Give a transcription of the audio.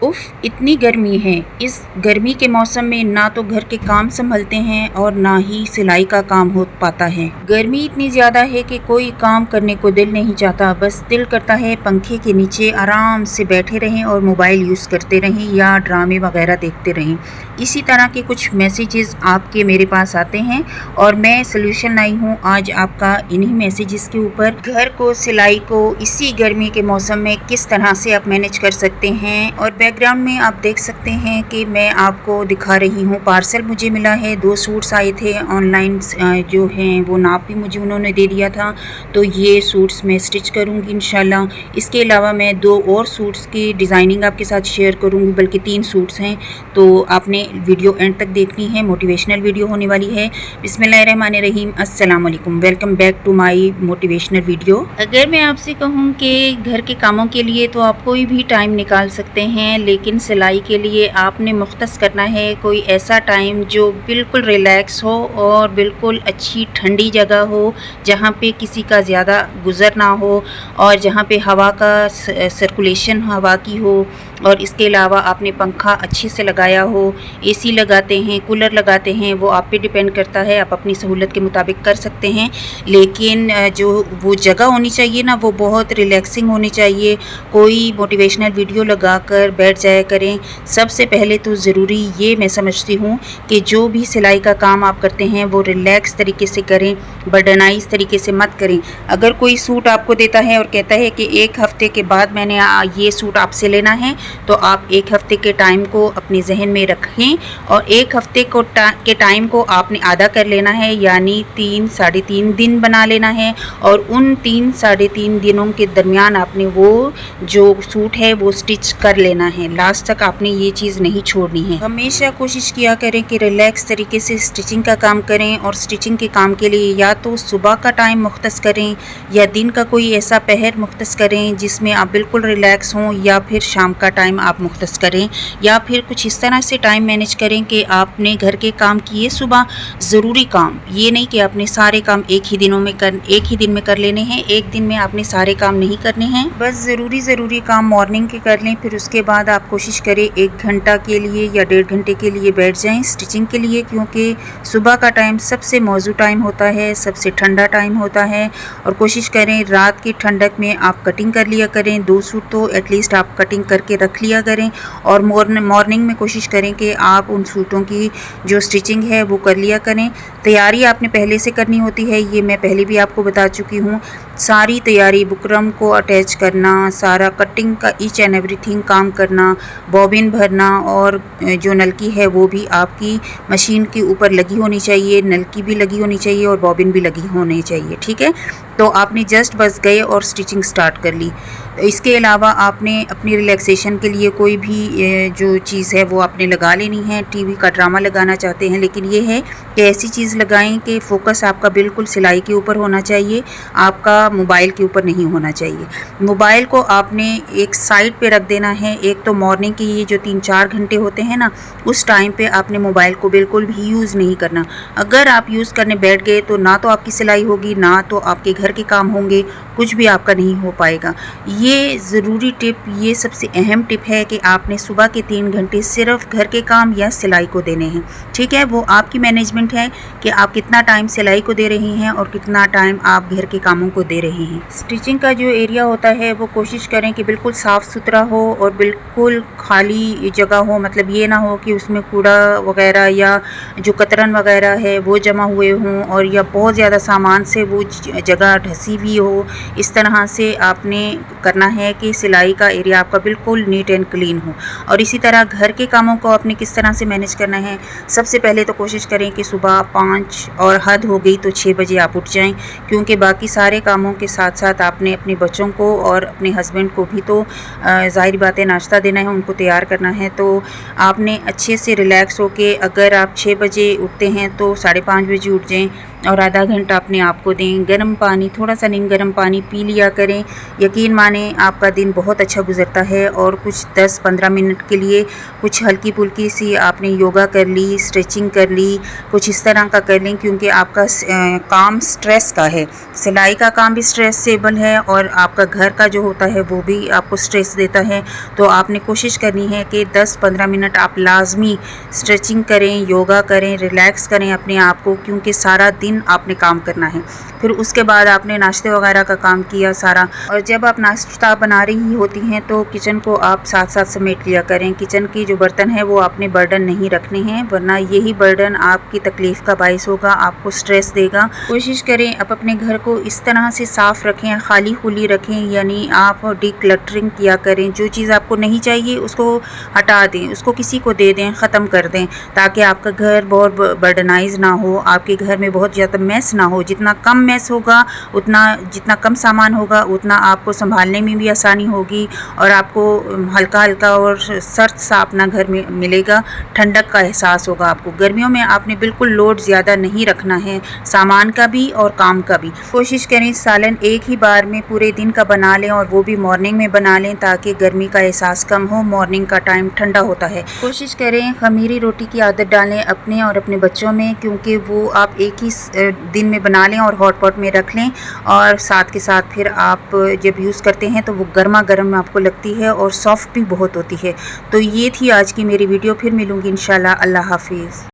उफ़! इतनी गर्मी है। इस गर्मी के मौसम में ना तो घर के काम सँभलते हैं और ना ही सिलाई का काम हो पाता है। गर्मी इतनी ज़्यादा है कि कोई काम करने को दिल नहीं चाहता, बस दिल करता है पंखे के नीचे आराम से बैठे रहें और मोबाइल यूज़ करते रहें या ड्रामे वग़ैरह देखते रहें। इसी तरह के कुछ मैसेजेस आपके मेरे पास आते हैं और मैं सॉल्यूशन लाई हूँ आज आपका इन्हीं मैसेजेस के ऊपर। घर को, सिलाई को इसी गर्मी के मौसम में किस तरह से आप मैनेज कर सकते हैं। और बैकग्राउंड में आप देख सकते हैं कि मैं आपको दिखा रही हूँ, पार्सल मुझे मिला है। 2 सूट्स आए थे ऑनलाइन, जो हैं वो नाप भी मुझे उन्होंने दे दिया था, तो ये सूट्स मैं स्टिच करूँगी इंशाल्लाह। इसके अलावा मैं 2 और सूट्स की डिज़ाइनिंग आपके साथ शेयर करूँगी, बल्कि 3 सूट्स हैं, तो आपने वीडियो एंड तक देखनी है। मोटिवेशनल वीडियो होने वाली है। बिस्मिल्लाहिर्रहमानिर्रहीम, अस्सलाम वालेकुम, welcome back to my motivational video. अगर मैं आपसे कहूँ कि घर के कामों के लिए तो आप कोई भी टाइम निकाल सकते हैं, लेकिन सिलाई के लिए आपने मुख्तस करना है कोई ऐसा टाइम जो बिल्कुल रिलैक्स हो और बिल्कुल अच्छी ठंडी जगह हो, जहाँ पे किसी का ज़्यादा गुज़र ना हो और जहाँ पे हवा का सर्कुलेशन हवा की हो। और इसके अलावा आपने पंखा अच्छे से लगाया हो, एसी लगाते हैं, कूलर लगाते हैं, वो आप पे डिपेंड करता है, आप अपनी सहूलत के मुताबिक कर सकते हैं। लेकिन जो वो जगह होनी चाहिए ना, वो बहुत रिलैक्सिंग होनी चाहिए। कोई मोटिवेशनल वीडियो लगाकर बैठ जाया करें। सबसे पहले तो ज़रूरी ये मैं समझती हूँ कि जो भी सिलाई का काम आप करते हैं वो रिलैक्स तरीके से करें, बर्डनाइज़ तरीके से मत करें। अगर कोई सूट आपको देता है और कहता है कि 1 हफ़्ते के बाद मैंने ये सूट आपसे लेना है, तो आप 1 हफ़्ते के टाइम को अपने जहन में रखें और 1 हफ़्ते के टाइम को आपने आधा कर लेना है, यानी 3 साढ़े 3 दिन बना लेना है। और उन 3 साढ़े 3 दिनों के दरमियान आपने वो जो सूट है वो स्टिच कर लेना है। लास्ट तक आपने ये चीज़ नहीं छोड़नी है। हमेशा कोशिश किया करें कि रिलैक्स तरीके से स्टिचिंग का काम करें और स्टिचिंग के काम के लिए या तो सुबह का टाइम मुख्तस करें या दिन का कोई ऐसा पहर मुख्तस करें जिसमें आप बिल्कुल रिलैक्स हों, या फिर शाम का टाइम आप मुख्तस करें, या फिर कुछ इस तरह से टाइम मैनेज करें कि आपने घर के काम किए सुबह, ज़रूरी काम, ये नहीं कि आपने सारे काम एक ही दिन में कर लेने हैं। एक दिन में आपने सारे काम नहीं करने हैं, बस ज़रूरी काम मॉर्निंग के कर लें। फिर उसके बाद आप कोशिश करें 1 घंटा के लिए या 1.5 घंटे के लिए बैठ जाएं स्टिचिंग के लिए, क्योंकि सुबह का टाइम सबसे मौजू टाइम होता है, सबसे ठंडा टाइम होता है। और कोशिश करें रात की ठंडक में आप कटिंग कर लिया करें। 2 सूट तो एटलीस्ट आप कटिंग करके रख लिया करें और मॉर्निंग में कोशिश करें कि आप उन सूटों की जो स्टिचिंग है वो कर लिया करें। तैयारी आपने पहले से करनी होती है, ये मैं पहले भी आपको बता चुकी हूँ। सारी तैयारी, बुकरम को अटैच करना, सारा कटिंग का ईच एंड एवरीथिंग काम करना, बॉबिन भरना, और जो नलकी है वो भी आपकी मशीन के ऊपर लगी होनी चाहिए, नलकी भी लगी होनी चाहिए और बॉबिन भी लगी होनी चाहिए, ठीक है। तो आपने जस्ट बस गए और स्टिचिंग स्टार्ट कर ली। इसके अलावा आपने अपनी रिलैक्सेशन के लिए कोई भी जो चीज़ है वो आपने लगा लेनी है। टीवी का ड्रामा लगाना चाहते हैं, लेकिन ये है कि ऐसी चीज़ लगाएं कि फ़ोकस आपका बिल्कुल सिलाई के ऊपर होना चाहिए, आपका मोबाइल के ऊपर नहीं होना चाहिए। मोबाइल को आपने एक साइड पे रख देना है। एक तो मॉर्निंग के ये जो 3-4 घंटे होते हैं ना, उस टाइम पे आपने मोबाइल को बिल्कुल भी यूज़ नहीं करना। अगर आप यूज़ करने बैठ गए तो ना तो आपकी सिलाई होगी, ना तो आपके घर के काम होंगे, कुछ भी आपका नहीं हो पाएगा। ये ज़रूरी टिप, ये सबसे अहम टिप है कि आपने सुबह के 3 घंटे सिर्फ घर के काम या सिलाई को देने हैं, ठीक है। वो आपकी मैनेजमेंट है कि आप कितना टाइम सिलाई को दे रही हैं और कितना टाइम आप घर के कामों को दे रही हैं। स्टिचिंग का जो एरिया होता है वो कोशिश करें कि बिल्कुल साफ़ सुथरा हो और बिल्कुल खाली जगह हो, मतलब ये ना हो कि उसमें कूड़ा वगैरह या जो कतरन वगैरह है वो जमा हुए हों, और या बहुत ज़्यादा सामान से वो जगह ढसी हुई हो। इस तरह से आपने करना है कि सिलाई का एरिया आपका बिल्कुल नीट एंड क्लीन हो। और इसी तरह घर के कामों को आपने किस तरह से मैनेज करना है, सबसे पहले तो कोशिश करें कि सुबह 5 और हद हो गई तो 6 बजे आप उठ जाएं, क्योंकि बाकी सारे कामों के साथ साथ आपने अपने बच्चों को और अपने हस्बैंड को भी तो ज़ाहिर बात है नाश्ता देना है, उनको तैयार करना है। तो आपने अच्छे से रिलैक्स होके, अगर आप 6 बजे उठते हैं तो 5:30 बजे उठ जाएँ। और आधा घंटा अपने आप को दें। गर्म पानी, थोड़ा सा नहीं गर्म पानी पी लिया करें। यकीन माने आपका दिन बहुत अच्छा गुजरता है। और कुछ 10-15 मिनट के लिए कुछ हल्की फुल्की सी आपने योगा कर ली, स्ट्रेचिंग कर ली, कुछ इस तरह का कर लें, क्योंकि आपका काम स्ट्रेस का है। सिलाई का काम भी स्ट्रेसेबल है और आपका घर का जो होता है वो भी आपको स्ट्रेस देता है। तो आपने कोशिश करनी है कि 10-15 मिनट आप लाजमी स्ट्रेचिंग करें, योगा करें, रिलैक्स करें अपने आप को, क्योंकि सारा दिन आपने काम करना है। फिर उसके बाद आपने नाश्ते वगैरह का काम किया सारा, और जब आप नाश्ता बना रही होती हैं तो किचन को आप साथ साथ समेट लिया करें। किचन की जो बर्तन है वो आपने बर्डन नहीं रखने हैं, वरना यही बर्डन आपकी तकलीफ़ का बाइस होगा, आपको स्ट्रेस देगा। कोशिश करें आप अपने घर को इस तरह से साफ़ रखें, खाली खुली रखें, यानी आप डिक्लटरिंग किया करें। जो चीज़ आपको नहीं चाहिए उसको हटा दें, उसको किसी को दे दें, ख़त्म कर दें, ताकि आपका घर बहुत बर्डनाइज ना हो, आपके घर में बहुत ज़्यादा मैस ना हो। जितना कम मैस होगा उतना, जितना कम सामान होगा उतना आपको संभालने में भी आसानी होगी, और आपको हल्का हल्का और सर्द सा अपना घर में मिलेगा, ठंडक का एहसास होगा आपको। गर्मियों में आपने बिल्कुल लोड ज़्यादा नहीं रखना है, सामान का भी और काम का भी। कोशिश करें सालन एक ही बार में पूरे दिन का बना लें, और वो भी मॉर्निंग में बना लें, ताकि गर्मी का एहसास कम हो। मॉर्निंग का टाइम ठंडा होता है। कोशिश करें खमीरी रोटी की आदत डालें अपने और अपने बच्चों में, क्योंकि वो आप एक ही दिन में बना लें और हॉट पॉट में रख लें, और साथ के साथ फिर आप जब यूज़ करते हैं तो वो गर्मा गर्म आपको लगती है और सॉफ्ट भी बहुत होती है। तो ये थी आज की मेरी वीडियो। फिर मिलूँगी इंशाल्लाह। अल्लाह हाफिज़।